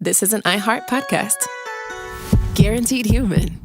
this is an iHeart podcast. Guaranteed human.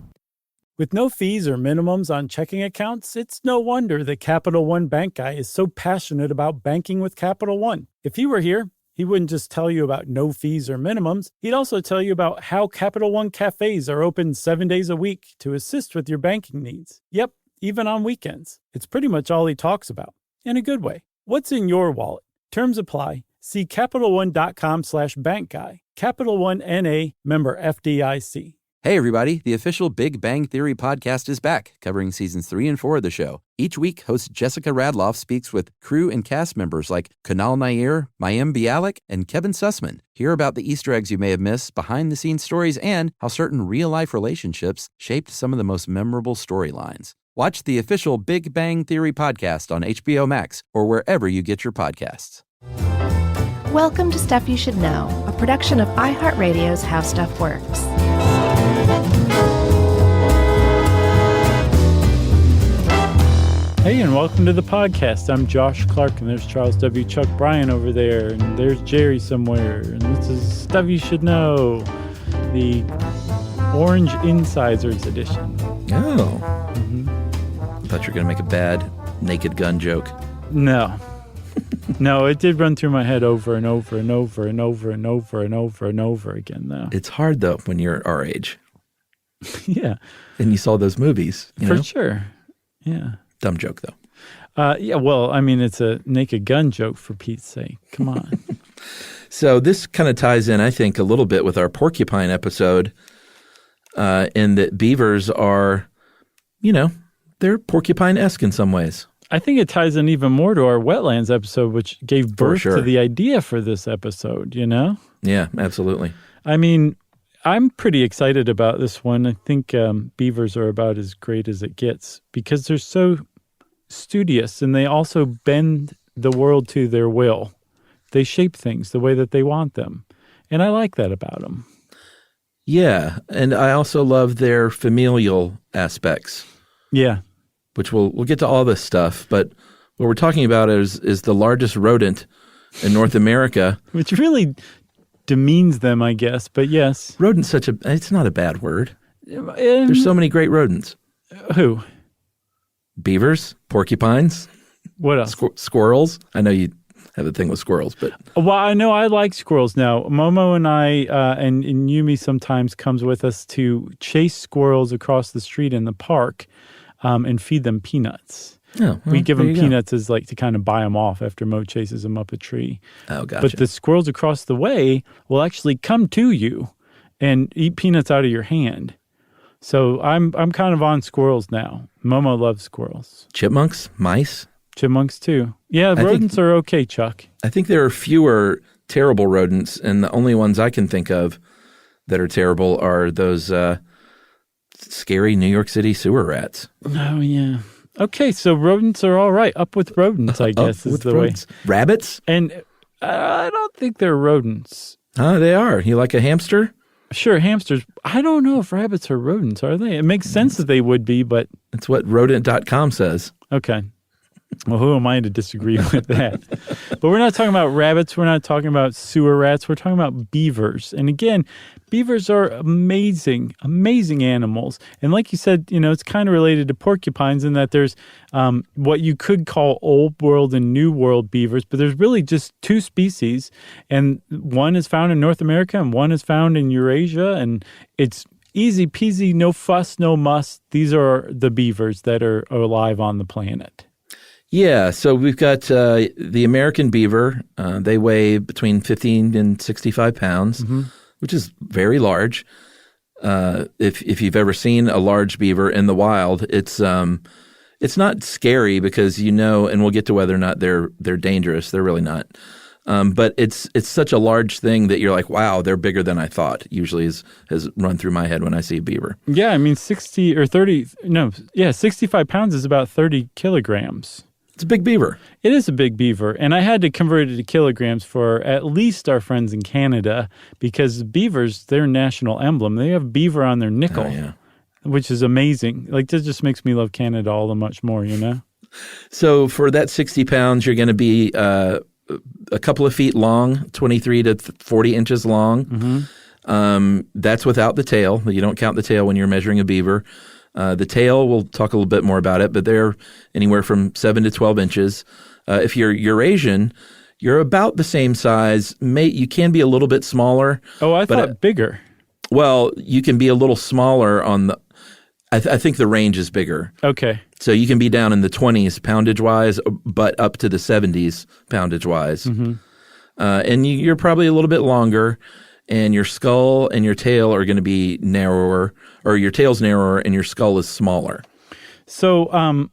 With no fees or minimums on checking accounts, it's no wonder that Capital One Bank Guy is so passionate about banking with Capital One. If he were here, he wouldn't just tell you about no fees or minimums. He'd also tell you about how Capital One cafes are open 7 days a week to assist with your banking needs. Yep, even on weekends. It's pretty much all he talks about, in a good way. What's in your wallet? Terms apply. See CapitalOne.com/bankguy. Capital One N.A., member FDIC. Hey, everybody. The official Big Bang Theory podcast is back, covering seasons 3 and 4 of the show. Each week, host Jessica Radloff speaks with crew and cast members like Kunal Nair, Mayim Bialik, and Kevin Sussman. Hear about the Easter eggs you may have missed, behind-the-scenes stories, and how certain real-life relationships shaped some of the most memorable storylines. Watch the official Big Bang Theory podcast on HBO Max or wherever you get your podcasts. Welcome to Stuff You Should Know, a production of iHeartRadio's How Stuff Works. Hey, and welcome to the podcast. I'm Josh Clark, and there's Charles W. Chuck Bryan over there, and there's Jerry somewhere, and this is Stuff You Should Know, the Orange Incisors edition. Oh. Mm-hmm. I thought you were going to make a bad Naked Gun joke. No. No, it did run through my head over and over and over and over and over and over and over again, though. It's hard, though, when you're our age. Yeah. And you saw those movies. For sure. Yeah. Dumb joke, though. Yeah, well, I mean, it's a Naked Gun joke, for Pete's sake. Come on. So this kind of ties in, I think, a little bit with our porcupine episode in that beavers are, they're porcupine-esque in some ways. I think it ties in even more to our wetlands episode, which gave birth to the idea for this episode, Yeah, absolutely. I mean, I'm pretty excited about this one. I think beavers are about as great as it gets because they're so studious and they also bend the world to their will. They shape things the way that they want them. And I like that about them. Yeah, and I also love their familial aspects. Yeah. Which we'll get to all this stuff, but what we're talking about is the largest rodent in North America. Which really demeans them, I guess, but yes. Rodent's it's not a bad word. There's so many great rodents. Who? Beavers, porcupines. What else? Squirrels. I know you have a thing with squirrels, but. Well, I know I like squirrels now. Momo and I, and Yumi sometimes comes with us to chase squirrels across the street in the park. And feed them peanuts. Oh, well, we give them peanuts as like to kind of buy them off after Mo chases them up a tree. Oh, gotcha. But the squirrels across the way will actually come to you and eat peanuts out of your hand. So I'm kind of on squirrels now. Momo loves squirrels. Chipmunks, mice. Chipmunks too. Yeah, rodents are okay, Chuck. I think there are fewer terrible rodents, and the only ones I can think of that are terrible are those scary New York City sewer rats. Oh, yeah. Okay, so rodents are all right. Up with rodents, I guess, is the rodents. Way. Rabbits? And I don't think they're rodents. They are. You like a hamster? Sure, hamsters. I don't know if rabbits are rodents, are they? It makes sense that they would be, but... That's what rodent.com says. Okay. Well, who am I to disagree with that? But we're not talking about rabbits. We're not talking about sewer rats. We're talking about beavers. And again, beavers are amazing, amazing animals. And like you said, it's kind of related to porcupines in that there's what you could call old world and new world beavers, but there's really just two species. And one is found in North America and one is found in Eurasia. And it's easy peasy, no fuss, no muss. These are the beavers that are alive on the planet. Yeah, so we've got the American beaver. They weigh between 15 and 65 pounds, which is very large. If you've ever seen a large beaver in the wild, it's not scary because and we'll get to whether or not they're dangerous. They're really not. But it's such a large thing that you're like, wow, they're bigger than I thought. Usually has run through my head when I see a beaver. Yeah, I mean 65 pounds is about 30 kilograms. It's a big beaver. It is a big beaver. And I had to convert it to kilograms for at least our friends in Canada because beavers, their national emblem, they have beaver on their nickel, which is amazing. Like, that just makes me love Canada all the much more, So for that 60 pounds, you're going to be a couple of feet long, 23 to 40 inches long. That's without the tail. You don't count the tail when you're measuring a beaver. The tail, we'll talk a little bit more about it, but they're anywhere from 7 to 12 inches. If you're Eurasian, you're about the same size. You can be a little bit smaller. Oh, I thought bigger. Well, you can be a little smaller on the I think the range is bigger. Okay. So you can be down in the 20s poundage-wise, but up to the 70s poundage-wise. Mm-hmm. And you're probably a little bit longer, and your skull and your tail are going to be narrower, or your tail's narrower and your skull is smaller. So,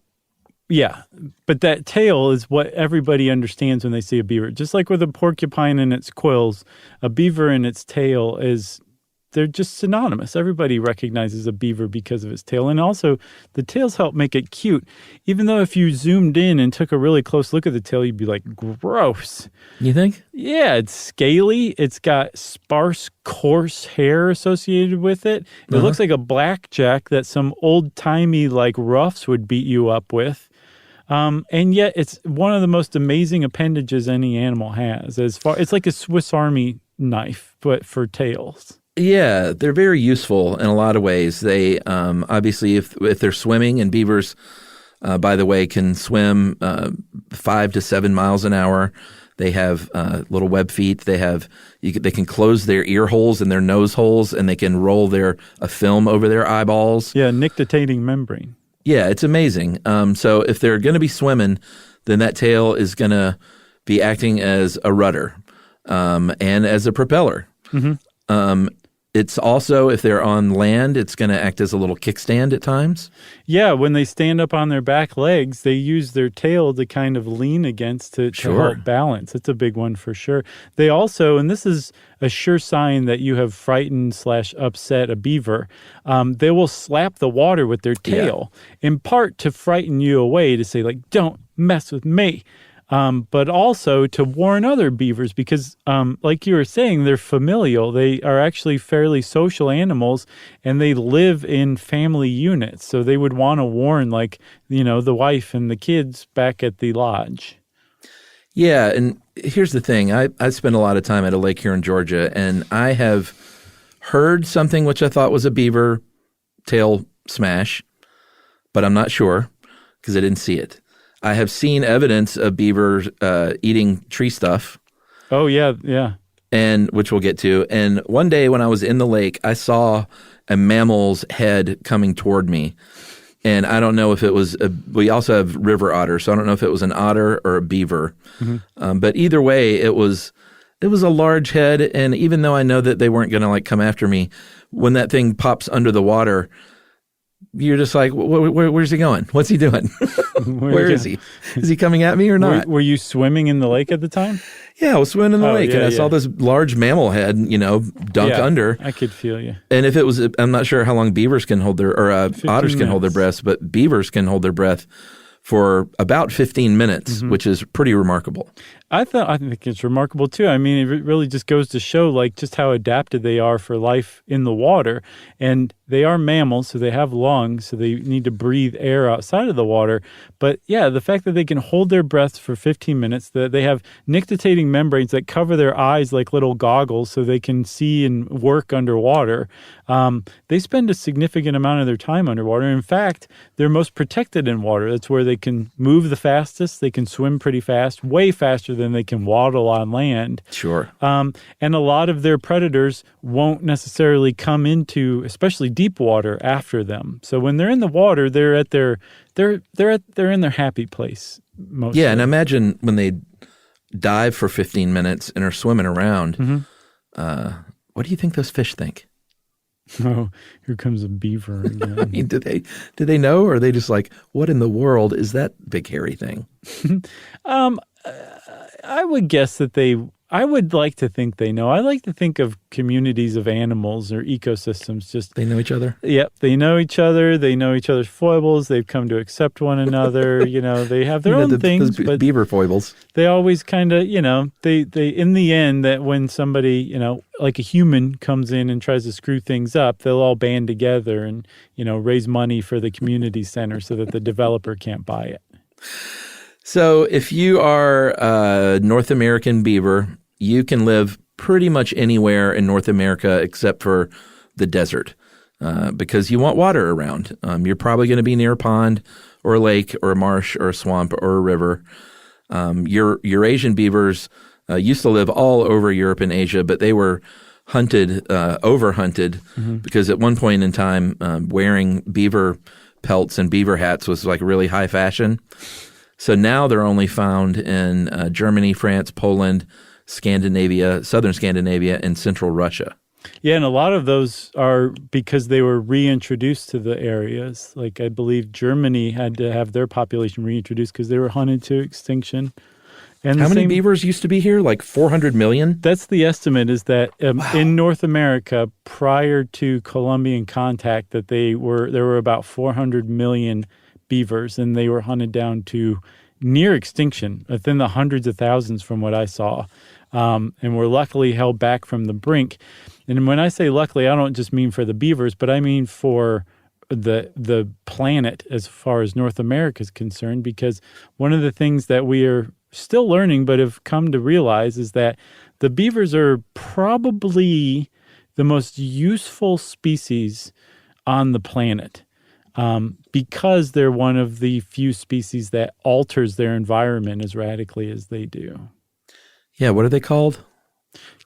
yeah, but that tail is what everybody understands when they see a beaver. Just like with a porcupine and its quills, a beaver and its tail they're just synonymous. Everybody recognizes a beaver because of its tail. And also, the tails help make it cute. Even though if you zoomed in and took a really close look at the tail, you'd be like, gross. You think? Yeah, it's scaly. It's got sparse, coarse hair associated with it. It looks like a blackjack that some old-timey, like, roughs would beat you up with. And yet, it's one of the most amazing appendages any animal has. It's like a Swiss Army knife, but for tails. Yeah, they're very useful in a lot of ways. They obviously, if they're swimming, and beavers, by the way, can swim 5 to 7 miles an hour. They have little web feet. They can close their ear holes and their nose holes, and they can roll a film over their eyeballs. Yeah, nictitating membrane. Yeah, it's amazing. So if they're going to be swimming, then that tail is going to be acting as a rudder and as a propeller. Mm-hmm. It's also, if they're on land, it's going to act as a little kickstand at times. Yeah, when they stand up on their back legs, they use their tail to kind of lean against to help balance. It's a big one for sure. They also, and this is a sure sign that you have frightened/upset a beaver, they will slap the water with their tail, in part to frighten you away, to say, like, don't mess with me. But also to warn other beavers because, like you were saying, they're familial. They are actually fairly social animals, and they live in family units. So they would want to warn, like, the wife and the kids back at the lodge. Yeah, and here's the thing. I spent a lot of time at a lake here in Georgia, and I have heard something which I thought was a beaver tail smash, but I'm not sure because I didn't see it. I have seen evidence of beavers eating tree stuff. Oh, yeah. And which we'll get to. And one day when I was in the lake, I saw a mammal's head coming toward me. And I don't know if it was we also have river otter, so I don't know if it was an otter or a beaver. Mm-hmm. But either way, it was a large head. And even though I know that they weren't going to come after me, when that thing pops under the water, you're just like, where's he going? What's he doing? Where is he? Is he coming at me or not? Were you swimming in the lake at the time? Yeah, I was swimming in the lake, and I saw this large mammal head, dunk under. I could feel you. And if it was, I'm not sure how long beavers can hold otters can hold their breaths, but beavers can hold their breath for about 15 minutes, which is pretty remarkable. I think it's remarkable too. I mean, it really just goes to show just how adapted they are for life in the water. And they are mammals, so they have lungs, so they need to breathe air outside of the water. But yeah, the fact that they can hold their breaths for 15 minutes, that they have nictitating membranes that cover their eyes like little goggles so they can see and work underwater. They spend a significant amount of their time underwater. In fact, they're most protected in water. That's where they can move the fastest. They can swim pretty fast, way faster than they can waddle on land. Sure. And a lot of their predators won't necessarily come into, especially deep water, after them. So when they're in the water, they're in their happy place mostly. Yeah, and imagine when they dive for 15 minutes and are swimming around. Mm-hmm. What do you think those fish think? Oh, here comes a beaver again. I mean, do they know, or are they just like, what in the world is that big hairy thing? I would guess that I would like to think they know. I like to think of communities of animals or ecosystems. They know each other? Yep. They know each other. They know each other's foibles. They've come to accept one another. They have their own things. But beaver foibles. They always kind of, they in the end, that when somebody, like a human comes in and tries to screw things up, they'll all band together and, raise money for the community center so that the developer can't buy it. So if you are a North American beaver, you can live pretty much anywhere in North America except for the desert because you want water around. You're probably going to be near a pond or a lake or a marsh or a swamp or a river. Your Eurasian beavers used to live all over Europe and Asia, but they were hunted, overhunted, because at one point in time, wearing beaver pelts and beaver hats was like really high fashion. So now they're only found in Germany, France, Poland, Scandinavia, southern Scandinavia, and central Russia. Yeah, and a lot of those are because they were reintroduced to the areas. Like I believe Germany had to have their population reintroduced because they were hunted to extinction. And how many beavers used to be here? Like 400 million? That's the estimate, is that in North America, prior to Columbian contact, that there were about 400 million beavers, and they were hunted down to near extinction, within the hundreds of thousands from what I saw, and were luckily held back from the brink. And when I say luckily, I don't just mean for the beavers, but I mean for the planet as far as North America is concerned, because one of the things that we are still learning but have come to realize is that the beavers are probably the most useful species on the planet, because they're one of the few species that alters their environment as radically as they do. Yeah, what are they called?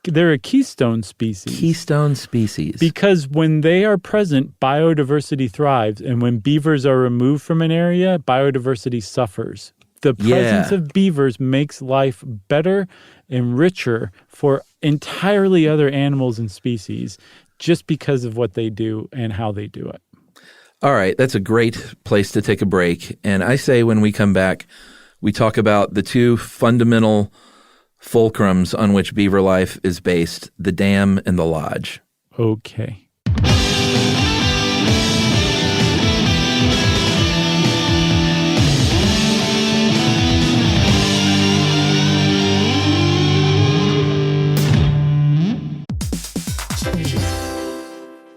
They're a keystone species. Keystone species. Because when they are present, biodiversity thrives. And when beavers are removed from an area, biodiversity suffers. The presence of beavers makes life better and richer for entirely other animals and species just because of what they do and how they do it. All right, that's a great place to take a break. And I say when we come back, we talk about the two fundamental fulcrums on which beaver life is based, the dam and the lodge. Okay.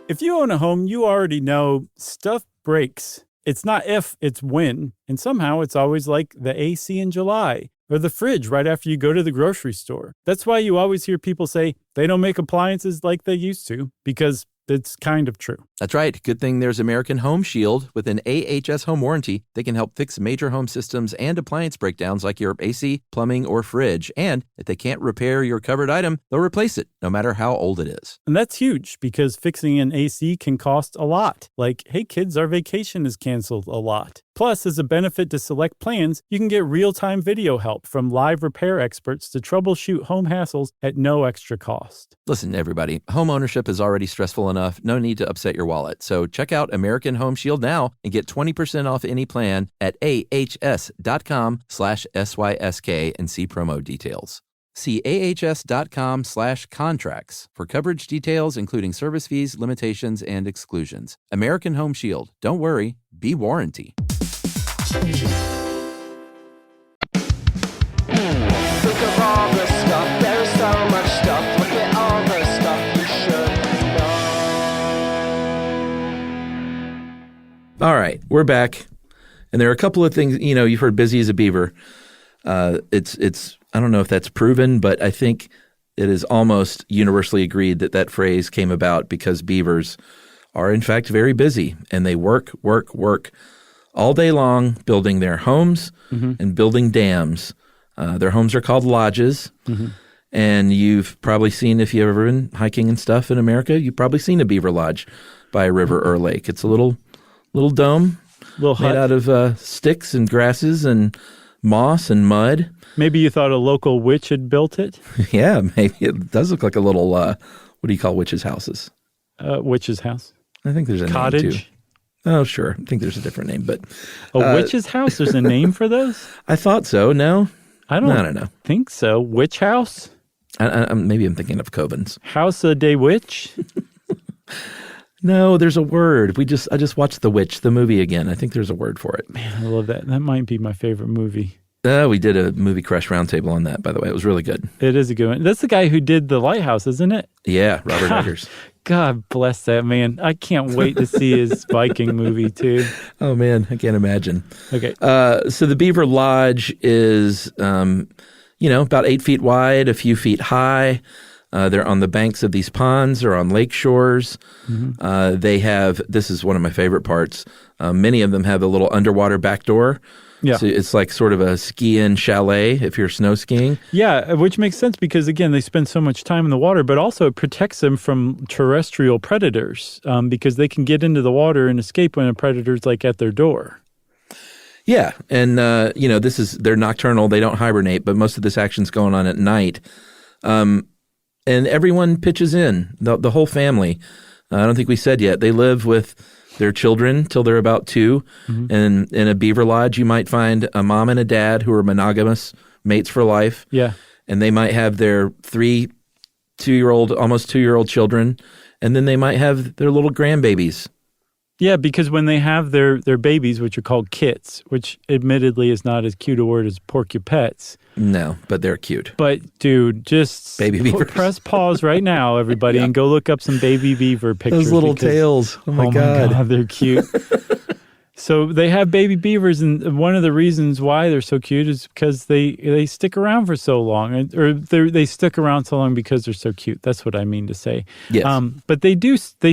If you own a home, you already know stuff breaks. It's not if, it's when. And somehow it's always like the AC in July or the fridge right after you go to the grocery store. That's why you always hear people say they don't make appliances like they used to, because it's kind of true. That's right. Good thing there's American Home Shield. With an AHS home warranty, they can help fix major home systems and appliance breakdowns like your AC, plumbing, or fridge. And if they can't repair your covered item, they'll replace it, no matter how old it is. And that's huge, because fixing an AC can cost a lot. Like, hey kids, our vacation is canceled a lot. Plus, as a benefit to select plans, you can get real-time video help from live repair experts to troubleshoot home hassles at no extra cost. Listen, everybody, home ownership is already stressful enough. No need to upset your wallet. So check out American Home Shield now and get 20% off any plan at ahs.com/SYSK and see promo details. See ahs.com/contracts for coverage details, including service fees, limitations, and exclusions. American Home Shield. Don't worry, be warranty. Think of all the stuff, there's so much stuff. Look at all the stuff you should know. All right, we're back. And there are a couple of things, you've heard busy as a beaver. It's I don't know if that's proven, but I think it is almost universally agreed that phrase came about because beavers are in fact very busy, and they work all day long building their homes and building dams. Their homes are called lodges. And you've probably seen, if you've ever been hiking and stuff in America, you've probably seen a beaver lodge by a river or a lake. It's a little dome made out of sticks and grasses and moss and mud. Maybe you thought a local witch had built it? Yeah, maybe. It does look like a little, what do you call witches' houses? Witch's house? I think there's a cottage? name too. Oh, sure. I think there's a different name, but a witch's house? There's a name for those? I thought so. No, I don't know. Think so. Witch house? Maybe I'm thinking of Cobans. House of de witch? No, there's a word. I just watched The Witch, the movie again. I think there's a word for it. Man, I love that. That might be my favorite movie. We did a movie crush roundtable on that, by the way. It was really good. It is a good one. That's the guy who did The Lighthouse, isn't it? Yeah, Robert Eggers. God bless that man. I can't wait to see his Viking movie, too. Oh, man. I can't imagine. Okay. So the Beaver Lodge is, about 8 feet wide, a few feet high. They're on the banks of these ponds or on lake shores. They have, this is one of my favorite parts, many of them have a little underwater back door. Yeah. So it's like sort of a ski-in chalet if you're snow skiing. Yeah, which makes sense because, again, they spend so much time in the water, but also it protects them from terrestrial predators because they can get into the water and escape when a predator's like at their door. Yeah, and they're nocturnal. They don't hibernate, but most of this action's going on at night. And everyone pitches in, the whole family. I don't think we said yet. They live with their children till they're about 2. And in a beaver lodge, you might find a mom and a dad who are monogamous mates for life. Yeah. And they might have their 3 almost 2-year-old children, and then they might have their little grandbabies. Yeah, because when they have their babies, which are called kits, which admittedly is not as cute a word as porcupets. No, but they're cute. But, dude, just baby beavers. Press pause right now, everybody, and go look up some baby beaver pictures. Those little tails. Oh, my God. They're cute. So they have baby beavers, and one of the reasons why they're so cute is because they stick around for so long, or they stick around so long because they're so cute. That's what I mean to say. Yes. But they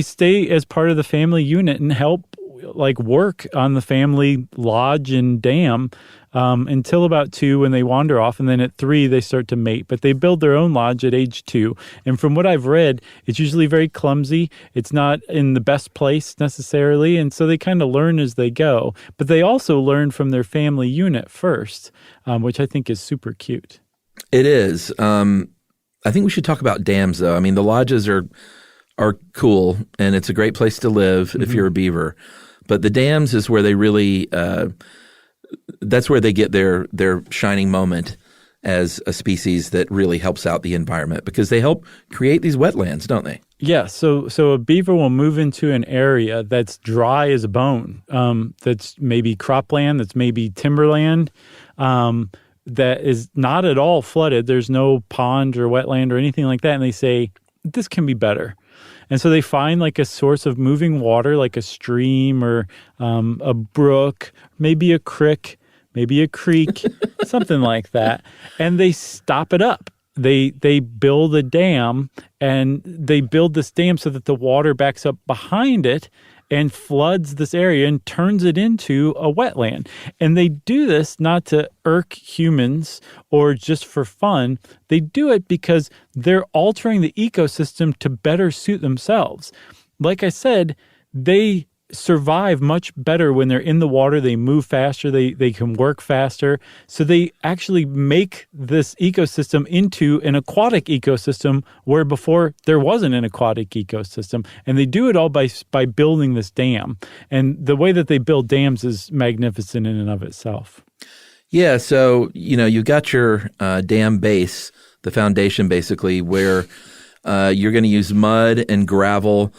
stay as part of the family unit and help like work on the family lodge and dam until about 2 when they wander off, and then at 3 they start to mate. But they build their own lodge at age 2, and from what I've read, it's usually very clumsy. It's not in the best place necessarily, and so they kind of learn as they go. But they also learn from their family unit first, which I think is super cute. It is. I think we should talk about dams, though. I mean, the lodges are cool, and it's a great place to live if you're a beaver. But the dams is where they really that's where they get their shining moment as a species that really helps out the environment, because they help create these wetlands, don't they? Yeah, so a beaver will move into an area that's dry as a bone, that's maybe cropland, that's maybe timberland, that is not at all flooded. There's no pond or wetland or anything like that, and they say, this can be better. And so they find like a source of moving water, like a stream or a brook, maybe a creek, something like that. And they stop it up. They build a dam, and they build this dam so that the water backs up behind it and floods this area and turns it into a wetland. And they do this not to irk humans or just for fun. They do it because they're altering the ecosystem to better suit themselves. Like I said, they survive much better when they're in the water. They move faster. They can work faster. So they actually make this ecosystem into an aquatic ecosystem where before there wasn't an aquatic ecosystem. And they do it all by building this dam. And the way that they build dams is magnificent in and of itself. Yeah, so, you've got your dam base, the foundation basically, where you're going to use mud and gravel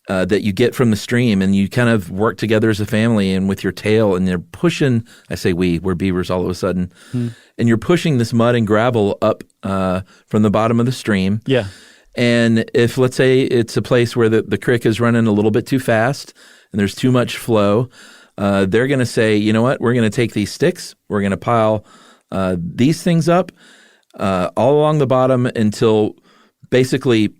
that you get from the stream, and you kind of work together as a family and with your tail, and they're pushing, I say we're beavers all of a sudden, and you're pushing this mud and gravel up from the bottom of the stream. Yeah. And if, let's say, it's a place where the creek is running a little bit too fast and there's too much flow, they're going to say, you know what, we're going to take these sticks, we're going to pile these things up all along the bottom until basically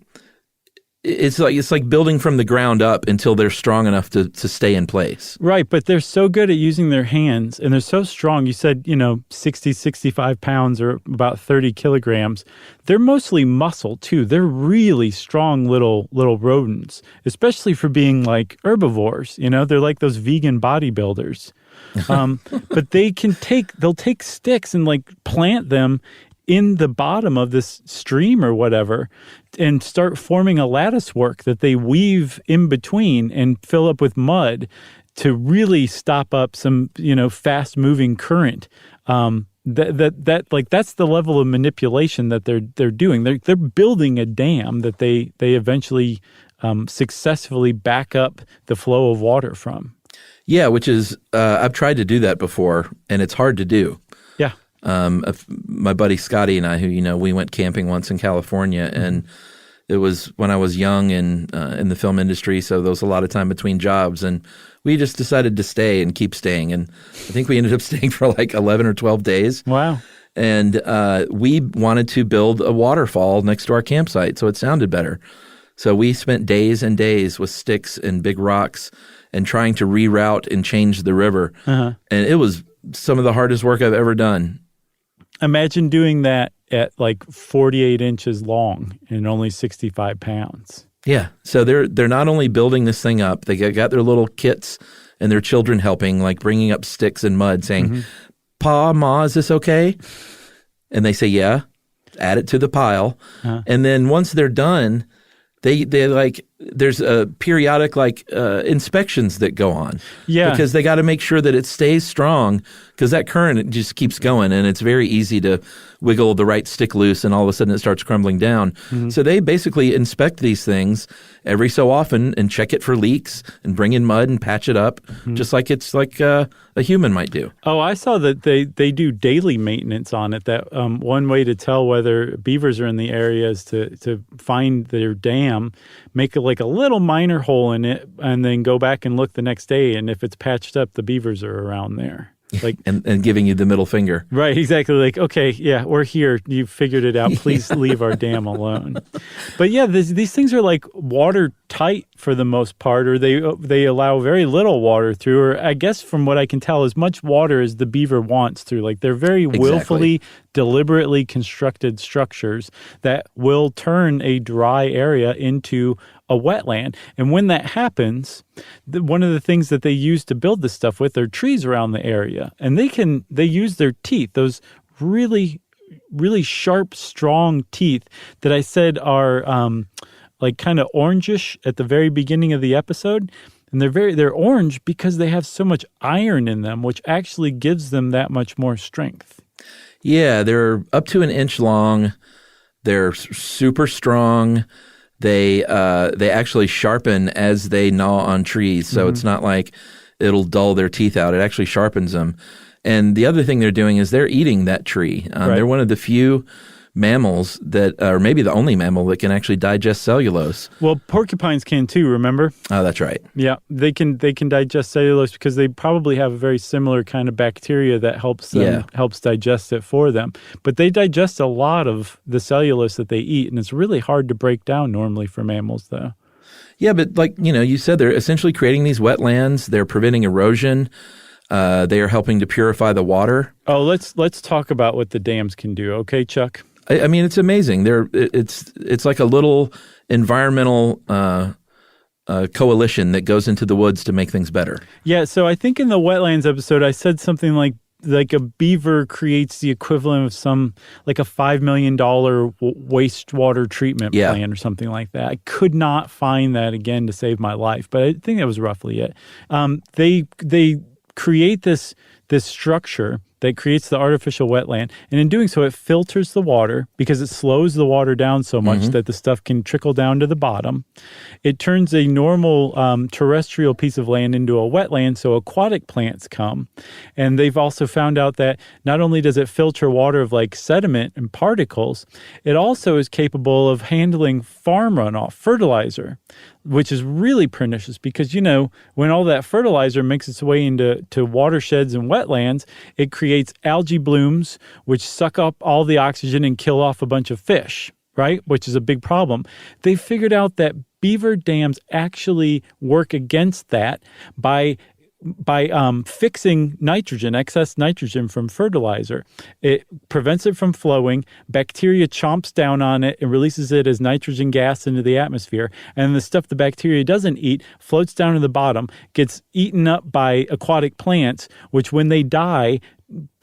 it's like building from the ground up until they're strong enough to stay in place. Right, but they're so good at using their hands, and they're so strong. You said, 60, 65 pounds or about 30 kilograms. They're mostly muscle, too. They're really strong little rodents, especially for being like herbivores. They're like those vegan bodybuilders. But they'll take sticks and like plant them in the bottom of this stream or whatever and start forming a lattice work that they weave in between and fill up with mud to really stop up some, fast moving current. That's the level of manipulation that they're doing. They're building a dam that they eventually successfully back up the flow of water from. Yeah, which is I've tried to do that before, and it's hard to do. Yeah. My buddy Scotty and I, who, we went camping once in California, and it was when I was young and in the film industry, so there was a lot of time between jobs, and we just decided to stay and keep staying. And I think we ended up staying for like 11 or 12 days. Wow. And we wanted to build a waterfall next to our campsite so it sounded better. So we spent days and days with sticks and big rocks and trying to reroute and change the river. And it was some of the hardest work I've ever done. Imagine doing that at like 48 inches long and only 65 pounds. Yeah. So they're not only building this thing up, they got their little kits and their children helping, like bringing up sticks and mud saying, Pa, Ma, is this okay? And they say, yeah, add it to the pile. And then once they're done, they like there's a periodic inspections that go on. Yeah. Because they got to make sure that it stays strong because that current just keeps going and it's very easy to wiggle the right stick loose and all of a sudden it starts crumbling down. So they basically inspect these things every so often and check it for leaks and bring in mud and patch it up just like it's like a human might do. Oh, I saw that they do daily maintenance on it. That one way to tell whether beavers are in the area is to find their dam, make like a little minor hole in it, and then go back and look the next day. And if it's patched up, the beavers are around there. Like and giving you the middle finger. Right, exactly. Like, okay, yeah, we're here. You figured it out. Please leave our dam alone. But yeah, these things are like watertight for the most part, or they allow very little water through, or I guess from what I can tell, as much water as the beaver wants through. Like they're very willfully, deliberately constructed structures that will turn a dry area into a wetland. And when that happens, one of the things that they use to build this stuff with are trees around the area. And they use their teeth, those really, really sharp, strong teeth that I said are like kind of orangish at the very beginning of the episode. And they're orange because they have so much iron in them, which actually gives them that much more strength. Yeah, they're up to an inch long. They're super strong. They actually sharpen as they gnaw on trees, so it's not like it'll dull their teeth out. It actually sharpens them. And the other thing they're doing is they're eating that tree. They're one of the few mammals that, or maybe the only mammal that can actually digest cellulose. Well, porcupines can too, remember? Oh, that's right. Yeah, they can digest cellulose because they probably have a very similar kind of bacteria that helps digest it for them. But they digest a lot of the cellulose that they eat, and it's really hard to break down normally for mammals, though. Yeah, but like, you said, they're essentially creating these wetlands. They're preventing erosion. They are helping to purify the water. Oh, let's talk about what the dams can do, okay, Chuck? I mean, it's amazing. It's like a little environmental coalition that goes into the woods to make things better. Yeah, so I think in the wetlands episode, I said something like a beaver creates the equivalent of some like a $5 million wastewater treatment plan or something like that. I could not find that again to save my life, but I think that was roughly it. They create this structure that creates the artificial wetland. And in doing so, it filters the water because it slows the water down so much that the stuff can trickle down to the bottom. It turns a normal terrestrial piece of land into a wetland, so aquatic plants come. And they've also found out that not only does it filter water of like sediment and particles, it also is capable of handling farm runoff, fertilizer, which is really pernicious because, when all that fertilizer makes its way into watersheds and wetlands, it creates algae blooms, which suck up all the oxygen and kill off a bunch of fish, right? Which is a big problem. They figured out that beaver dams actually work against that by fixing excess nitrogen from fertilizer. It prevents it from flowing. Bacteria chomps down on it and releases it as nitrogen gas into the atmosphere. And the stuff the bacteria doesn't eat floats down to the bottom, gets eaten up by aquatic plants, which when they die,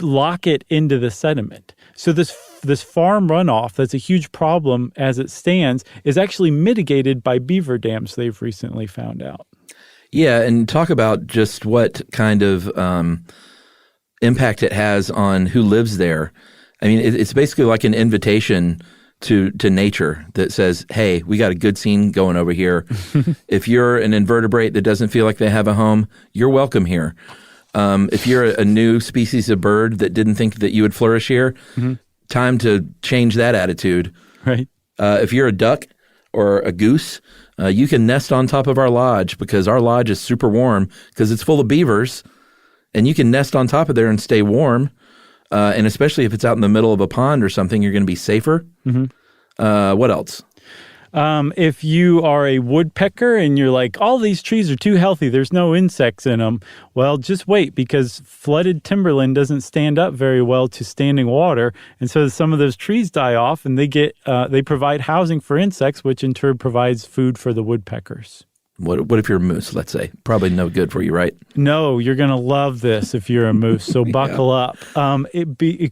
lock it into the sediment. So this farm runoff, that's a huge problem as it stands, is actually mitigated by beaver dams, they've recently found out. Yeah, and talk about just what kind of impact it has on who lives there. I mean, it's basically like an invitation to nature that says, hey, we got a good scene going over here. If you're an invertebrate that doesn't feel like they have a home, you're welcome here. If you're a new species of bird that didn't think that you would flourish here, time to change that attitude. Right. If you're a duck or a goose, you can nest on top of our lodge because our lodge is super warm because it's full of beavers, and you can nest on top of there and stay warm. And especially if it's out in the middle of a pond or something, you're going to be safer. What else? If you are a woodpecker and you're like, all these trees are too healthy, there's no insects in them, well, just wait, because flooded timberland doesn't stand up very well to standing water. And so some of those trees die off, and they provide housing for insects, which in turn provides food for the woodpeckers. What if you're a moose, let's say? Probably no good for you, right? No, you're going to love this if you're a moose, so buckle up.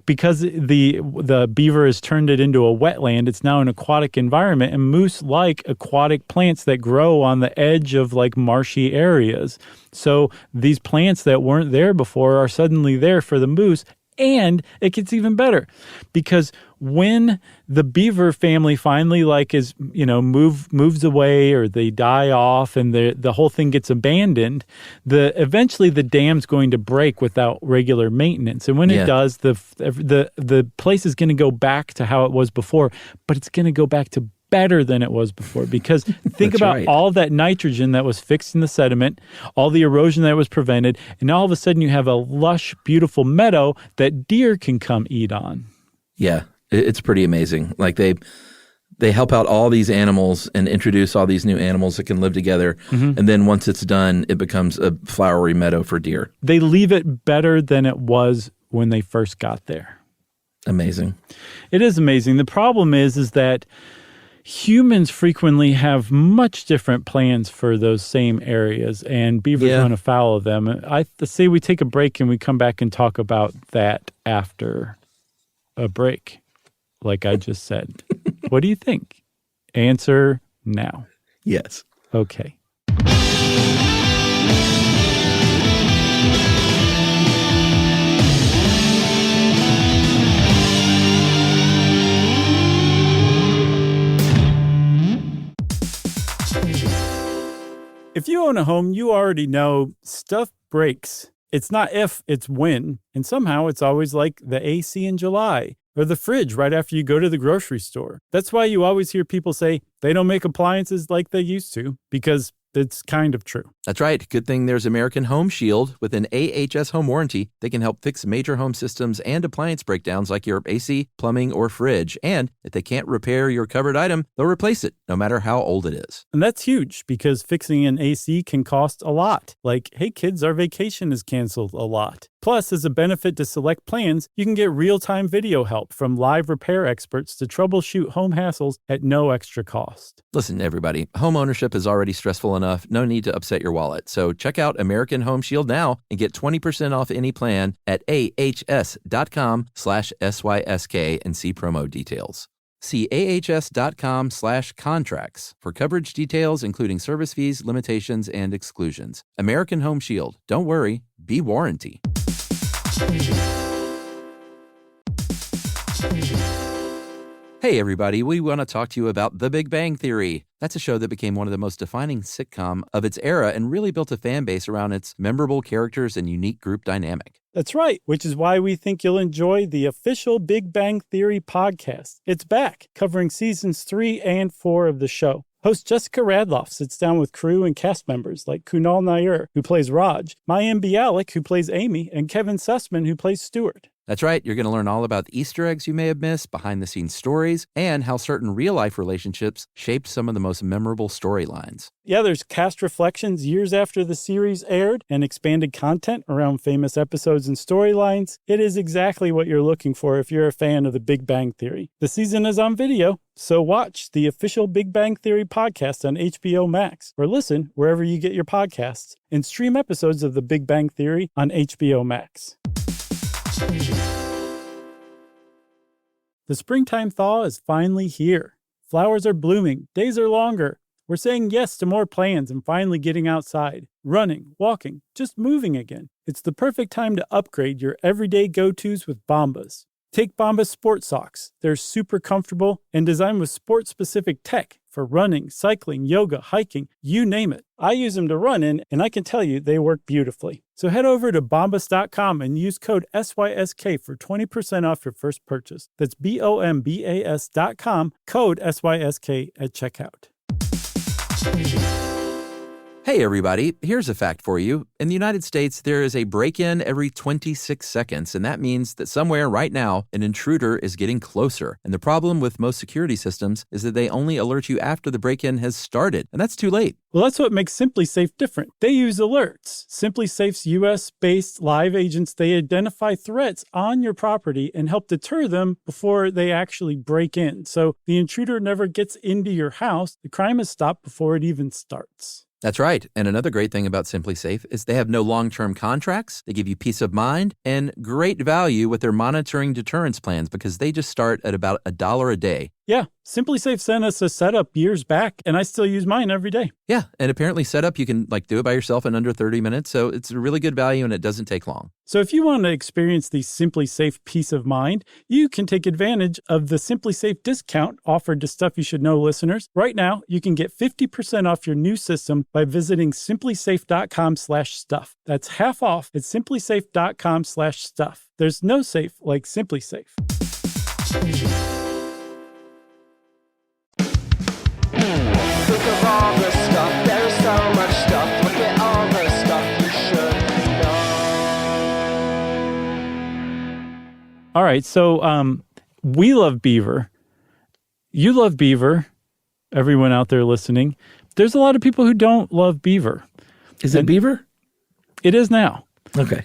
Because the beaver has turned it into a wetland, it's now an aquatic environment, and moose like aquatic plants that grow on the edge of like marshy areas. So these plants that weren't there before are suddenly there for the moose. And it gets even better because when the beaver family finally moves away or they die off and the whole thing gets abandoned, eventually the dam's going to break without regular maintenance. And when it does, the place is going to go back to how it was before, but it's going to go back to better than it was before, because think about all that nitrogen that was fixed in the sediment, all the erosion that was prevented, and all of a sudden you have a lush, beautiful meadow that deer can come eat on. Yeah, it's pretty amazing. Like they help out all these animals and introduce all these new animals that can live together, and then once it's done, it becomes a flowery meadow for deer. They leave it better than it was when they first got there. Amazing. It is amazing. The problem is that humans frequently have much different plans for those same areas, and beavers run afoul of them. I say we take a break and we come back and talk about that after a break, like I just said. What do you think? Answer now. Yes. Okay. If you own a home, you already know stuff breaks. It's not if, it's when. And somehow it's always like the AC in July or the fridge right after you go to the grocery store. That's why you always hear people say they don't make appliances like they used to, because it's kind of true. That's right. Good thing there's American Home Shield. With an AHS home warranty, they can help fix major home systems and appliance breakdowns like your AC, plumbing, or fridge. And if they can't repair your covered item, they'll replace it, no matter how old it is. And that's huge, because fixing an AC can cost a lot. Like, hey kids, our vacation is canceled a lot. Plus, as a benefit to select plans, you can get real-time video help from live repair experts to troubleshoot home hassles at no extra cost. Listen, everybody, home ownership is already stressful enough. No need to upset your wallet. So check out American Home Shield now and get 20% off any plan at ahs.com/SYSK and see promo details. See ahs.com/contracts for coverage details, including service fees, limitations, and exclusions. American Home Shield. Don't worry, be warranty. Hey, everybody, we want to talk to you about The Big Bang Theory. That's a show that became one of the most defining sitcom of its era and really built a fan base around its memorable characters and unique group dynamic. That's right, which is why we think you'll enjoy the official Big Bang Theory podcast. It's back, covering seasons 3 and 4 of the show. Host Jessica Radloff sits down with crew and cast members like Kunal Nair, who plays Raj, Mayim Bialik, who plays Amy, and Kevin Sussman, who plays Stuart. That's right. You're going to learn all about the Easter eggs you may have missed, behind-the-scenes stories, and how certain real-life relationships shaped some of the most memorable storylines. Yeah, there's cast reflections years after the series aired and expanded content around famous episodes and storylines. It is exactly what you're looking for if you're a fan of The Big Bang Theory. The season is on video, so watch the official Big Bang Theory podcast on HBO Max, or listen wherever you get your podcasts, and stream episodes of The Big Bang Theory on HBO Max. The springtime thaw is finally here. Flowers are blooming, days are longer. We're saying yes to more plans and finally getting outside, running, walking, just moving again. It's the perfect time to upgrade your everyday go-tos with Bombas. Take Bombas sport socks. They're super comfortable and designed with sport-specific tech for running, cycling, yoga, hiking, you name it. I use them to run in, and I can tell you they work beautifully. So head over to bombas.com and use code SYSK for 20% off your first purchase. That's BOMBAS.com, code SYSK at checkout. Hey, everybody, here's a fact for you. In the United States, there is a break-in every 26 seconds, and that means that somewhere right now, an intruder is getting closer. And the problem with most security systems is that they only alert you after the break-in has started, and that's too late. Well, that's what makes SimpliSafe different. They use alerts. SimpliSafe's U.S.-based live agents, they identify threats on your property and help deter them before they actually break in. So the intruder never gets into your house. The crime is stopped before it even starts. That's right. And another great thing about SimpliSafe is they have no long-term contracts. They give you peace of mind and great value with their monitoring deterrence plans because they just start at about $1 a day. Yeah, SimpliSafe sent us a setup years back, and I still use mine every day. Yeah, and apparently setup, you can do it by yourself in under 30 minutes. So it's a really good value and it doesn't take long. So if you want to experience the SimpliSafe peace of mind, you can take advantage of the SimpliSafe discount offered to Stuff You Should Know listeners. Right now, you can get 50% off your new system by visiting simplisafe.com/stuff. That's half off at simplisafe.com/stuff. There's no safe like SimpliSafe. Think of all the stuff, there is so much stuff. Look at all the stuff you should know. All right, so we love Beaver. You love Beaver, everyone out there listening. There's a lot of people who don't love Beaver. Is it Beaver? It is now. Okay.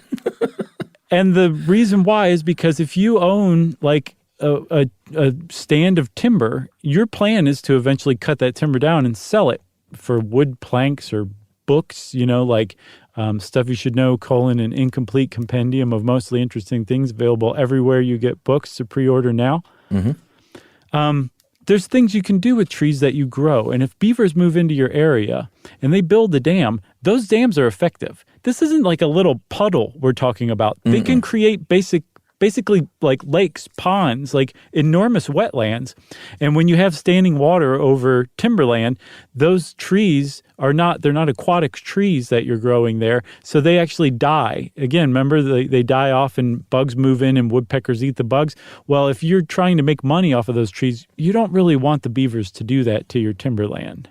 And the reason why is because if you own a stand of timber, your plan is to eventually cut that timber down and sell it for wood planks or books, Stuff You Should Know, an incomplete compendium of mostly interesting things available everywhere you get books to pre-order now. Mm-hmm. There's things you can do with trees that you grow. And if beavers move into your area and they build a dam, those dams are effective. This isn't like a little puddle we're talking about. Mm-mm. They can create basically like lakes, ponds, like enormous wetlands. And when you have standing water over timberland, those trees they're not aquatic trees that you're growing there. So they actually die. Again, remember they die off and bugs move in and woodpeckers eat the bugs. Well, if you're trying to make money off of those trees, you don't really want the beavers to do that to your timberland.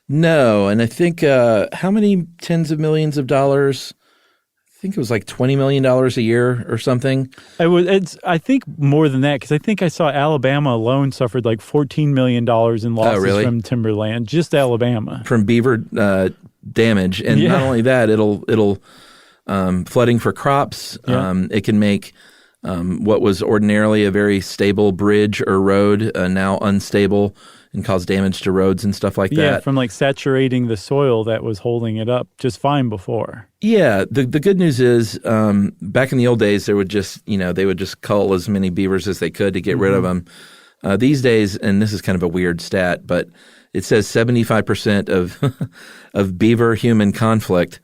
No. And I think how many tens of millions of dollars? I think it was like $20 million a year or something. I think more than that, because I think I saw Alabama alone suffered like $14 million in losses from timberland, just Alabama. From beaver damage. And not only that, it'll flooding for crops. Yeah. It can make what was ordinarily a very stable bridge or road now unstable and cause damage to roads and stuff like that. Yeah, from saturating the soil that was holding it up just fine before. Yeah, the good news is back in the old days, they would just cull as many beavers as they could to get rid of them. These days, and this is kind of a weird stat, but it says 75% of beaver-human conflict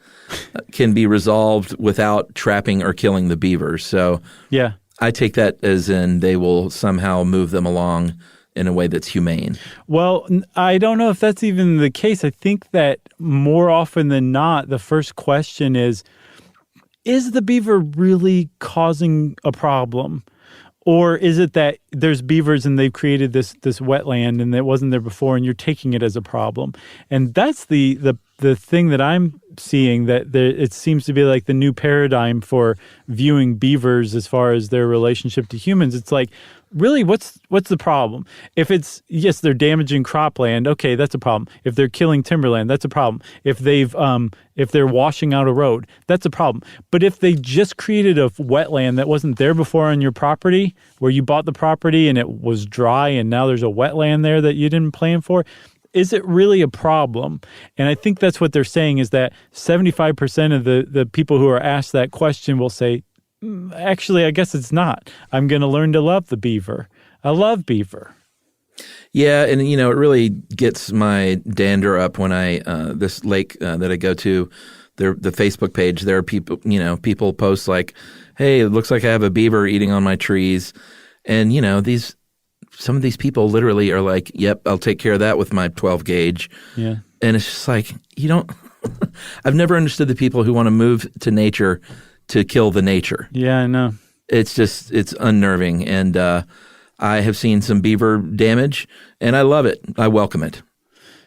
can be resolved without trapping or killing the beavers. So yeah, I take that as in they will somehow move them along in a way that's humane. Well, I don't know if that's even the case. I think that more often than not, the first question is the beaver really causing a problem? Or is it that there's beavers and they've created this wetland and it wasn't there before and you're taking it as a problem? And that's the thing that I'm seeing, that it seems to be like the new paradigm for viewing beavers as far as their relationship to humans. It's like, really, what's the problem? If it's, yes, they're damaging cropland, okay, that's a problem. If they're killing timberland, that's a problem. If they're washing out a road, that's a problem. But if they just created a wetland that wasn't there before on your property, where you bought the property and it was dry and now there's a wetland there that you didn't plan for, is it really a problem? And I think that's what they're saying, is that 75% of the people who are asked that question will say, actually, I guess it's not. I'm going to learn to love the beaver. I love beaver. Yeah, and it really gets my dander up when I this lake that I go to, the Facebook page. There are people post like, "Hey, it looks like I have a beaver eating on my trees," and some of these people literally are like, "Yep, I'll take care of that with my 12 gauge." Yeah, and it's just like you don't. I've never understood the people who want to move to nature to kill the nature. Yeah, I know. It's unnerving. And I have seen some beaver damage, and I love it. I welcome it.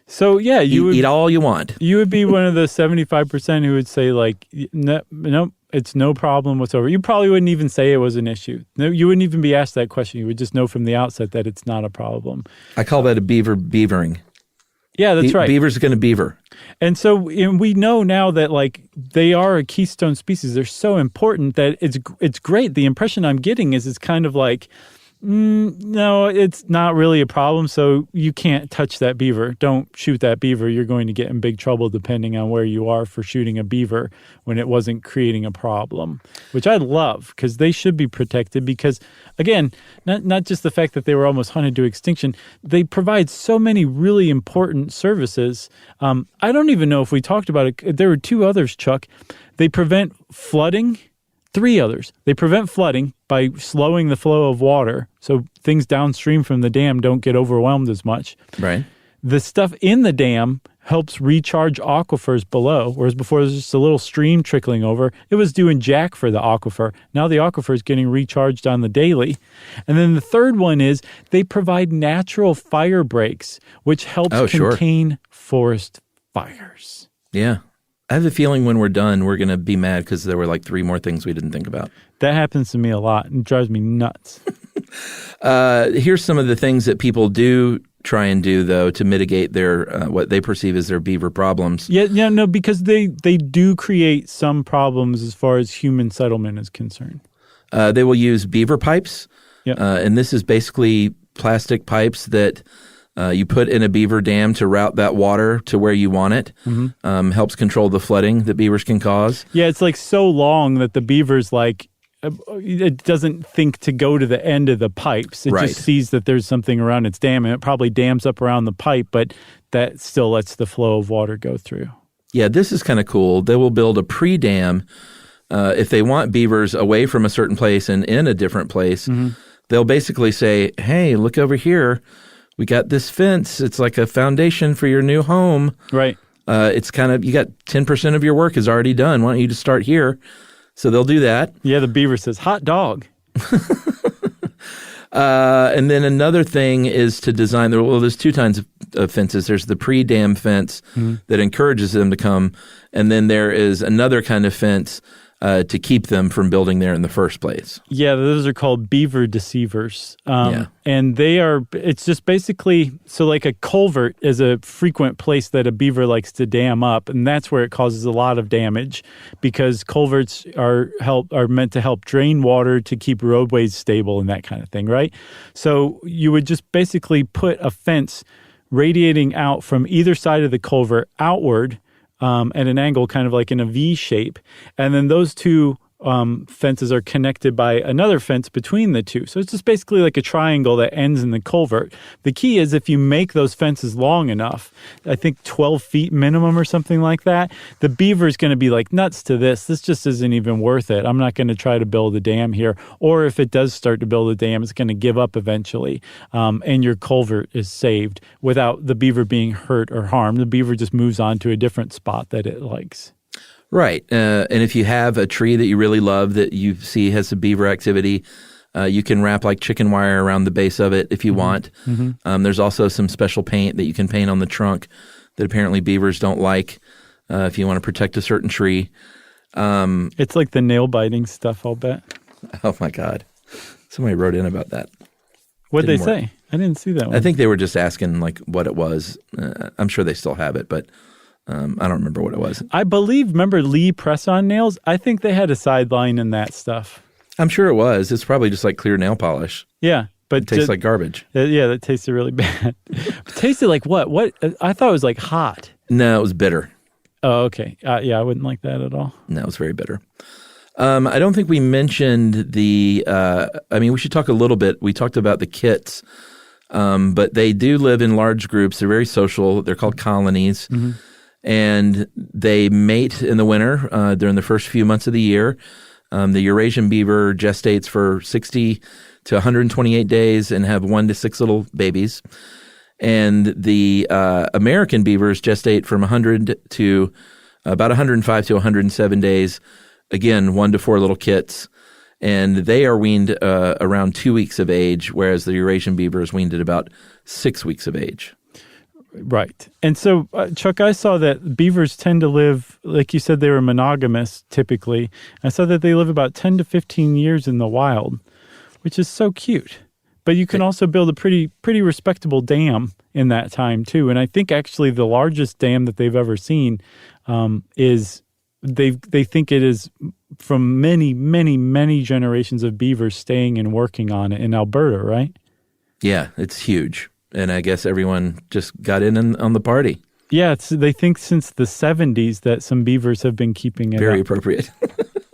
So yeah, you would eat all you want. You would be one of the 75% who would say like, no, it's no problem whatsoever. You probably wouldn't even say it was an issue. No, you wouldn't even be asked that question. You would just know from the outset that it's not a problem. I call that a beavering. Yeah, that's right. Beaver's going to beaver. And so we know now that like they are a keystone species. They're so important that it's great. The impression I'm getting is it's kind of like, no, it's not really a problem, so you can't touch that beaver. Don't shoot that beaver. You're going to get in big trouble depending on where you are for shooting a beaver when it wasn't creating a problem, which I love because they should be protected because, again, not just the fact that they were almost hunted to extinction, they provide so many really important services. I don't even know if we talked about it. There were two others, Chuck. They prevent flooding. Three others. They prevent flooding by slowing the flow of water so things downstream from the dam don't get overwhelmed as much. Right. The stuff in the dam helps recharge aquifers below, whereas before there was just a little stream trickling over. It was doing jack for the aquifer. Now the aquifer is getting recharged on the daily. And then the third one is they provide natural fire breaks, which helps contain forest fires. Yeah. I have a feeling when we're done, we're going to be mad because there were like 3 more things we didn't think about. That happens to me a lot and drives me nuts. Here's some of the things that people do try and do, though, to mitigate their what they perceive as their beaver problems. Yeah, no, because they do create some problems as far as human settlement is concerned. They will use beaver pipes, and this is basically plastic pipes that you put in a beaver dam to route that water to where you want it. Mm-hmm. Helps control the flooding that beavers can cause. Yeah, it's like so long that the beaver's like, it doesn't think to go to the end of the pipes. It just sees that there's something around its dam, and it probably dams up around the pipe, but that still lets the flow of water go through. Yeah, this is kind of cool. They will build a pre-dam if they want beavers away from a certain place and in a different place. Mm-hmm. They'll basically say, hey, look over here. We got this fence. It's like a foundation for your new home. Right. It's kind of, you got 10% of your work is already done. Why don't you just start here? So they'll do that. Yeah, the beaver says, hot dog. And then another thing is to design, there's 2 kinds of fences. There's the pre-dam fence that encourages them to come. And then there is another kind of fence to keep them from building there in the first place. Yeah, those are called beaver deceivers. And it's just basically, so like a culvert is a frequent place that a beaver likes to dam up, and that's where it causes a lot of damage because culverts are meant to help drain water to keep roadways stable and that kind of thing, right? So you would just basically put a fence radiating out from either side of the culvert outward at an angle, kind of like in a V shape. And then those two fences are connected by another fence between the two. So it's just basically like a triangle that ends in the culvert. The key is if you make those fences long enough, I think 12 feet minimum or something like that, the beaver is going to be like nuts to this. This just isn't even worth it. I'm not going to try to build a dam here. Or if it does start to build a dam, it's going to give up eventually. And your culvert is saved without the beaver being hurt or harmed. The beaver just moves on to a different spot that it likes. Right. And if you have a tree that you really love that you see has some beaver activity, you can wrap like chicken wire around the base of it if you want. Mm-hmm. There's also some special paint that you can paint on the trunk that apparently beavers don't like if you want to protect a certain tree. It's like the nail-biting stuff, I'll bet. Oh, my God. Somebody wrote in about that. What'd they say? I didn't see that one. I think they were just asking like what it was. I'm sure they still have it, but I don't remember what it was. I believe, remember Lee press-on nails? I think they had a sideline in that stuff. I'm sure it was. It's probably just like clear nail polish. Yeah. But it tastes like garbage. Yeah, that tasted really bad. Tasted like what? What? I thought it was like hot. No, it was bitter. Oh, okay. Yeah, I wouldn't like that at all. No, it was very bitter. I don't think we mentioned we should talk a little bit. We talked about the kits, but they do live in large groups. They're very social. They're called colonies. Mm-hmm. And they mate in the winter during the first few months of the year. The Eurasian beaver gestates for 60 to 128 days and have 1 to 6 little babies. And the American beavers gestate from 100 to about 105 to 107 days. Again, 1 to 4 little kits. And they are weaned around 2 weeks of age, whereas the Eurasian beaver is weaned at about 6 weeks of age. Right. And so, Chuck, I saw that beavers tend to live, like you said, they were monogamous typically. I saw that they live about 10 to 15 years in the wild, which is so cute. But you can also build a pretty respectable dam in that time, too. And I think actually the largest dam that they've ever seen is they think it is from many, many, many generations of beavers staying and working on it in Alberta, right? Yeah, it's huge. And I guess everyone just got in on the party. Yeah, they think since the 70s that some beavers have been keeping it Very up. appropriate.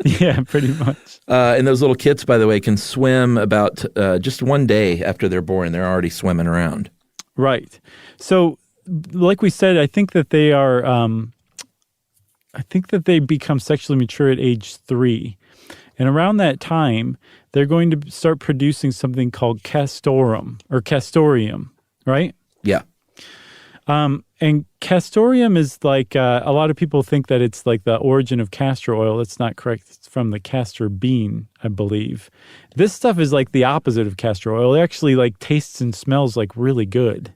Yeah, pretty much. And those little kits, by the way, can swim about just one day after they're born. They're already swimming around. Right. So, like we said, I think that they are. I think that they become sexually mature at age 3, and around that time, they're going to start producing something called castoreum. Right? Yeah. And castoreum is like, a lot of people think that it's like the origin of castor oil. That's not correct. It's from the castor bean, I believe. This stuff is like the opposite of castor oil. It actually like tastes and smells like really good.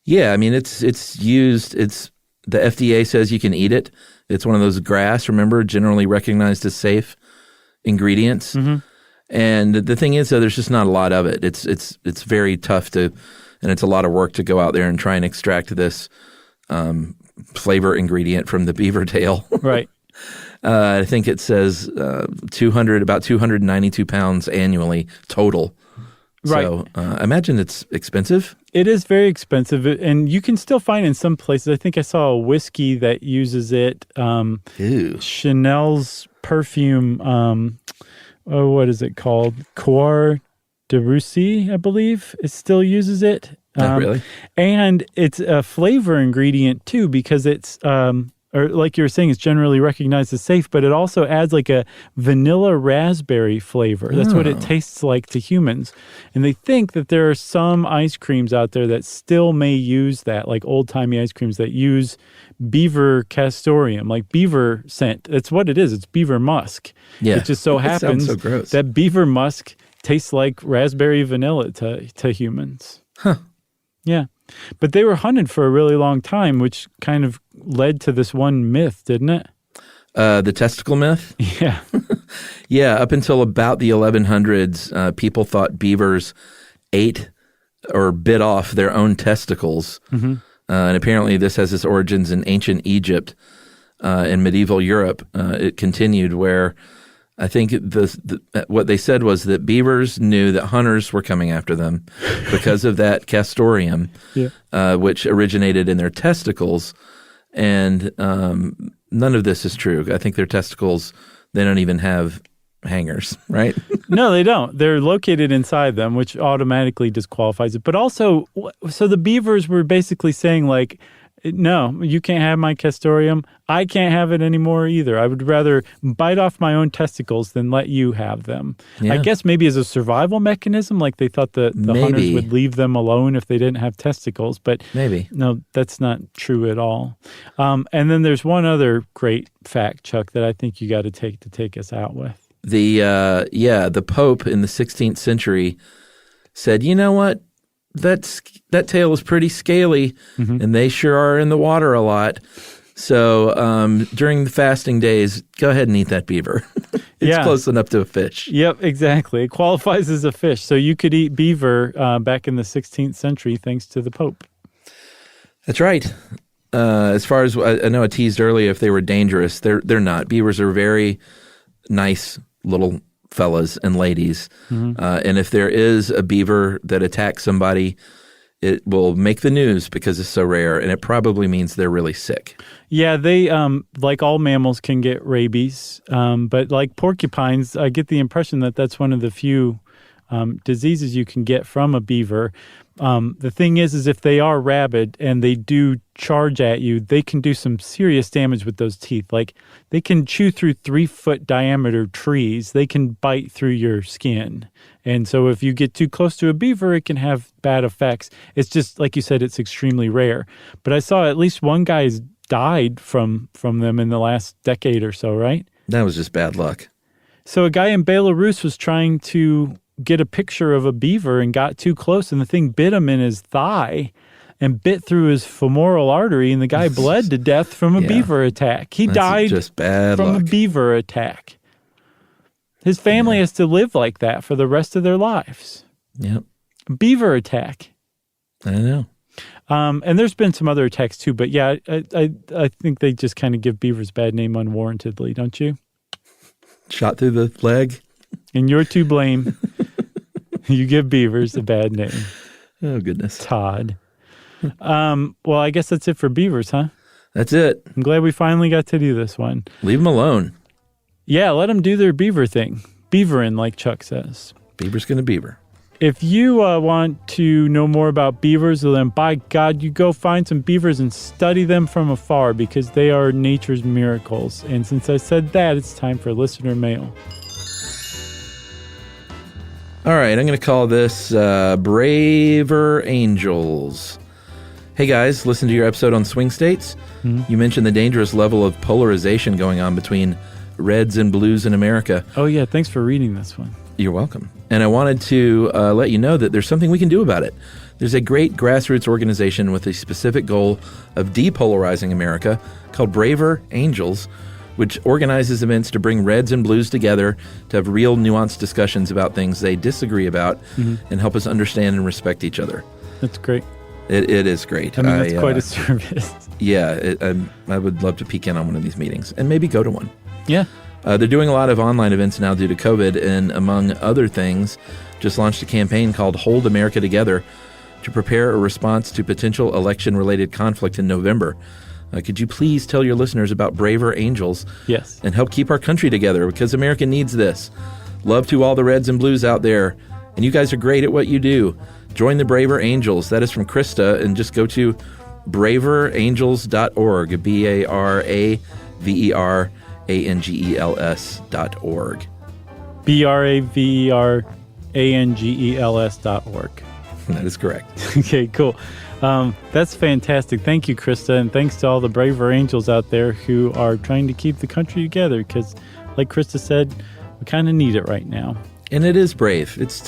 Yeah, I mean, it's used, the FDA says you can eat it. It's one of those grass, remember, generally recognized as safe ingredients. Mm-hmm. And the thing is, though, there's just not a lot of it. It's very tough to, and it's a lot of work to go out there and try and extract this flavor ingredient from the beaver tail. Right. I think it says about 292 pounds annually total. Right. So I imagine it's expensive. It is very expensive, and you can still find it in some places. I think I saw a whiskey that uses it. Ew. Chanel's perfume, what is it called? Coeur de Russie, I believe. It still uses it. Really? And it's a flavor ingredient, too, because it's, or like you were saying, it's generally recognized as safe, but it also adds like a vanilla raspberry flavor. That's what it tastes like to humans. And they think that there are some ice creams out there that still may use that, like old-timey ice creams that use beaver castoreum, like beaver scent. That's what it is. It's beaver musk. Yeah. It just so happens sounds so gross. that beaver musk tastes like raspberry vanilla to humans. Huh. Yeah. But they were hunted for a really long time, which kind of led to this one myth, didn't it? The testicle myth? Yeah. Yeah, up until about the 1100s, people thought beavers ate or bit off their own testicles. Mm-hmm. And apparently this has its origins in ancient Egypt. In medieval Europe, it continued where I think what they said was that beavers knew that hunters were coming after them because of that castoreum, which originated in their testicles. And none of this is true. I think their testicles, they don't even have hangers, right? No, they don't. They're located inside them, which automatically disqualifies it. But also, so the beavers were basically saying like, no, you can't have my castoreum. I can't have it anymore either. I would rather bite off my own testicles than let you have them. Yeah. I guess maybe as a survival mechanism, like they thought the hunters would leave them alone if they didn't have testicles. But maybe. No, that's not true at all. And then there's one other great fact, Chuck, that I think you got to take us out with. The Pope in the 16th century said, you know what? That tail is pretty scaly, and they sure are in the water a lot. So during the fasting days, go ahead and eat that beaver. It's close enough to a fish. Yep, exactly. It qualifies as a fish. So you could eat beaver back in the 16th century thanks to the Pope. That's right. As far as I know, I teased earlier if they were dangerous. They're not. Beavers are very nice little fellas and ladies. And if there is a beaver that attacks somebody, it will make the news because it's so rare, and it probably means they're really sick. Yeah, they, like all mammals, can get rabies. But like porcupines, I get the impression that that's one of the few diseases you can get from a beaver. The thing is if they are rabid and they do charge at you, they can do some serious damage with those teeth. Like they can chew through 3-foot diameter trees. They can bite through your skin. And so if you get too close to a beaver, it can have bad effects. It's just, like you said, it's extremely rare. But I saw at least one guy's died from them in the last decade or so, right? That was just bad luck. So a guy in Belarus was trying to get a picture of a beaver and got too close, and the thing bit him in his thigh. and bit through his femoral artery, and the guy bled to death from a beaver attack. He died just bad from luck. a beaver attack. His family has to live like that for the rest of their lives. Yep. Beaver attack. I know. And there's been some other attacks too, but yeah, I think they just kind of give beavers a bad name unwarrantedly, don't you? Shot through the leg. And you're to blame. You give beavers a bad name. Oh, goodness. Todd. Well, I guess that's it for beavers, huh? That's it. I'm glad we finally got to do this one. Leave them alone. Yeah, let them do their beaver thing. Beaverin', like Chuck says. Beaver's going to beaver. If you want to know more about beavers, well, then by God, you go find some beavers and study them from afar because they are nature's miracles. And since I said that, it's time for listener mail. All right, I'm going to call this Braver Angels. Hey guys, listen to your episode on swing states. Mm-hmm. You mentioned the dangerous level of polarization going on between reds and blues in America. Oh yeah, thanks for reading this one. You're welcome. And I wanted to let you know that there's something we can do about it. There's a great grassroots organization with a specific goal of depolarizing America called Braver Angels, which organizes events to bring reds and blues together to have real nuanced discussions about things they disagree about and help us understand and respect each other. That's great. It is great. I mean, that's quite a service. Yeah, I would love to peek in on one of these meetings and maybe go to one. Yeah. They're doing a lot of online events now due to COVID, and among other things, just launched a campaign called Hold America Together to prepare a response to potential election-related conflict in November. Could you please tell your listeners about Braver Angels? Yes. And help keep our country together, because America needs this. Love to all the reds and blues out there, and you guys are great at what you do. Join the Braver Angels. That is from Krista, and just go to braverangels.org, BraverAngels.org. BraverAngels.org. That is correct. Okay, cool. That's fantastic. Thank you, Krista, and thanks to all the Braver Angels out there who are trying to keep the country together because, like Krista said, we kind of need it right now. And it is brave. It's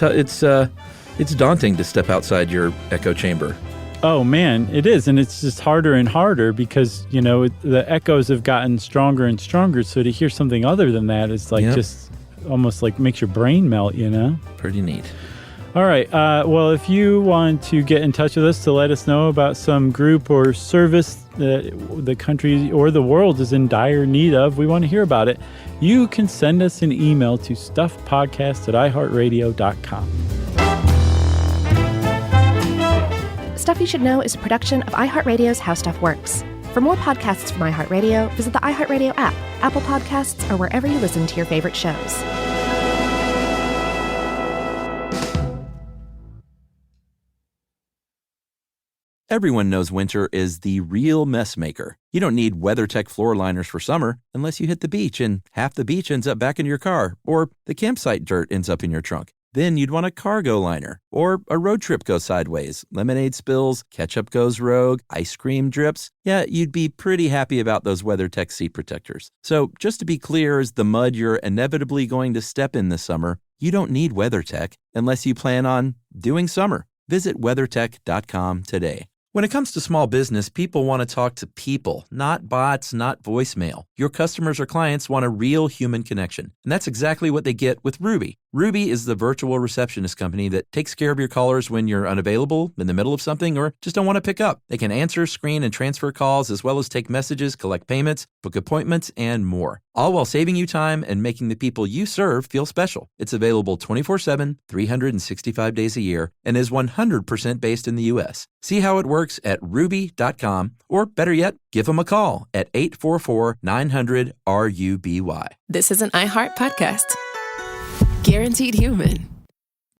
daunting to step outside your echo chamber. Oh, man, it is. And it's just harder and harder because, you know, the echoes have gotten stronger and stronger. So to hear something other than that is like just almost like makes your brain melt, you know? Pretty neat. All right. Well, if you want to get in touch with us to let us know about some group or service that the country or the world is in dire need of, we want to hear about it. You can send us an email to stuffpodcast@iheartradio.com. Stuff You Should Know is a production of iHeartRadio's How Stuff Works. For more podcasts from iHeartRadio, visit the iHeartRadio app, Apple Podcasts, or wherever you listen to your favorite shows. Everyone knows winter is the real mess maker. You don't need WeatherTech floor liners for summer unless you hit the beach and half the beach ends up back in your car, or the campsite dirt ends up in your trunk. Then you'd want a cargo liner, or a road trip goes sideways, lemonade spills, ketchup goes rogue, ice cream drips. Yeah, you'd be pretty happy about those WeatherTech seat protectors. So just to be clear, as the mud you're inevitably going to step in this summer, you don't need WeatherTech unless you plan on doing summer. Visit WeatherTech.com today. When it comes to small business, people want to talk to people, not bots, not voicemail. Your customers or clients want a real human connection. And that's exactly what they get with Ruby. Ruby is the virtual receptionist company that takes care of your callers when you're unavailable, in the middle of something, or just don't want to pick up. They can answer, screen, and transfer calls, as well as take messages, collect payments, book appointments, and more. All while saving you time and making the people you serve feel special. It's available 24/7, 365 days a year, and is 100% based in the U.S. See how it works at ruby.com, or better yet, give them a call at 844-900-RUBY. This is an iHeart podcast. Guaranteed human.